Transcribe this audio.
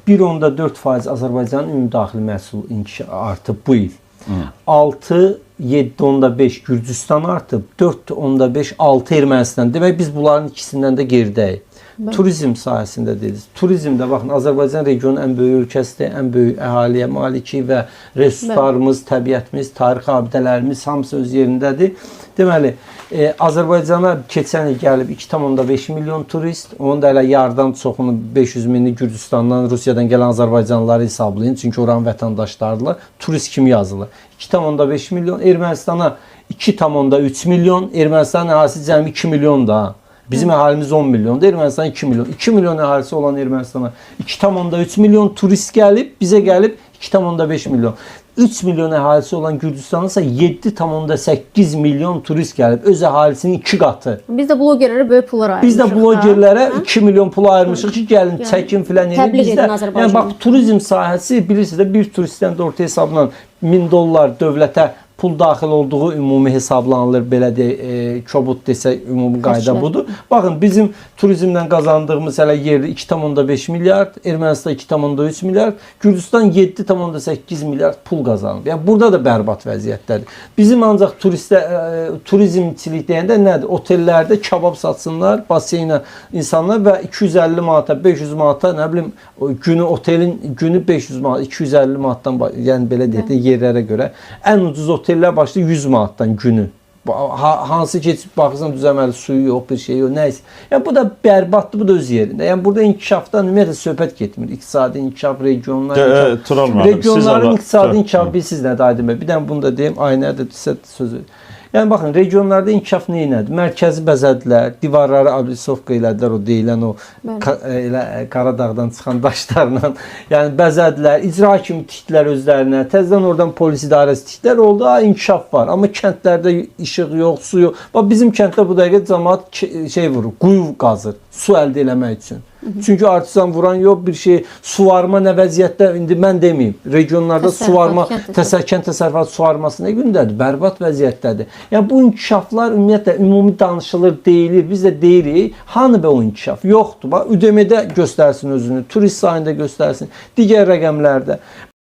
1,4% Azərbaycanın ümumi daxili məhsul artıb bu il. 6,7,5 Gürcüstan artıb, 4,5-6 Ermənistan. Demək biz bunların ikisindən də geridəyik. Turizm sahəsində dediniz. Turizmdə baxın, Azərbaycan regionun ən böyük ölkəsidir, ən böyük əhaliyə maliki və resurslarımız, təbiətimiz, tarixi abidələrimiz hamısı öz yerindədir. Deməli, Azərbaycana keçən il gəlib 2,5 milyon turist, onun da elə yarıdan çoxunu 500 minli Gürcüstandan, Rusiyadan gələn Azərbaycanlıları hesablayın. Çünki oranın vətəndaşlarıdırlar. Turist kimi yazılır. 2,5 milyon, Ermənistana 2,3 milyon, Ermənistanın əhalisi cəmi 2 milyon da. Bizim əhalimiz 10 milyondur, Ermənistan 2 milyon. 2 milyon əhalisi olan Ermənistana 2,3 milyon turist gəlib, bizə gəlib 2,5 milyon. 3 milyon əhalisi olan Gürcüstanın isə 7,8 milyon turist gəlib. Öz əhalisinin 2 qatı. Biz də blogerlərə böyük pullar ayırmışıq. Biz də blogerlərə 2 milyon pul ayırmışıq ki, gəlin, çəkin filan edin. Təbliğ edin Azərbaycanı. Yəni, bax, turizm sahəsi bilirsiniz də bir turistdən də orta hesabla $1000 dövlətə pul daxil olduğu ümumi hesablanılır, belə kobud desə ümumi qayda budur. Baxın, bizim turizmdən qazandığımız hələ yerli 2,5 milyard, Ermənistan 2,3 milyard, Gürcüstan 7,8 milyard pul qazanır. Yəni, burada da bərbad vəziyyətdədir. Bizim ancaq turizmçilik deyəndə nədir? Otellərdə kabab satsınlar, baseynə insanlar və 250 manata, 500 manata, nə bilim, günü, otelin günü 500 manat, 250 manatdan, yəni belə deyək də yerlərə görə. Ən ucuz otellər başlayır 100 manatdan günü. Hansı keçib baxırsan düzəməli suyu yox, bir şey yox, nəysə. Yəni bu da bərbaddır, bu da öz yerində. Yəni burada inkişafdan ümumiyyətlə söhbət getmir. İqtisadi inkişaf, regionlar inkişaf. Regionların iqtisadi inkişafı bilirsiniz nədir Aydın bəy? Bir dənə bunu da deyim, Aynaya da sizə sözü. Yəni baxın, regionlarda inkişaf neynədir? Mərkəzi bəzədilər, divarları abrisovka elədilər, o deyilən o Qaradağdan çıxan daşlarla. Yəni bəzədilər, icra kimi tikdilər özlərinə, təzədən oradan polis idarəsi tikdilər, oldu, inkişaf var. Amma kəndlərdə işıq yox, su yox. Bax, bizim kənddə bu dəqiqə cəmaat şey vurur, quyu qazır, su əldə eləmək üçün. Çünki artisan vuran yox, bir şey, suvarma nə vəziyyətdə, indi mən deməyim, regionlarda suvarma, kənd təsərrüfatı suvarması nə gündədir? Bərbad vəziyyətdədir. Yəni bu inkişaflar ümumiyyətlə ümumi danışılır, deyilir, biz də deyirik, hanı bə o inkişaf? Yoxdur, bax, ÜDM-də göstərsin özünü, turist sayında göstərsin, digər rəqəmlərdə.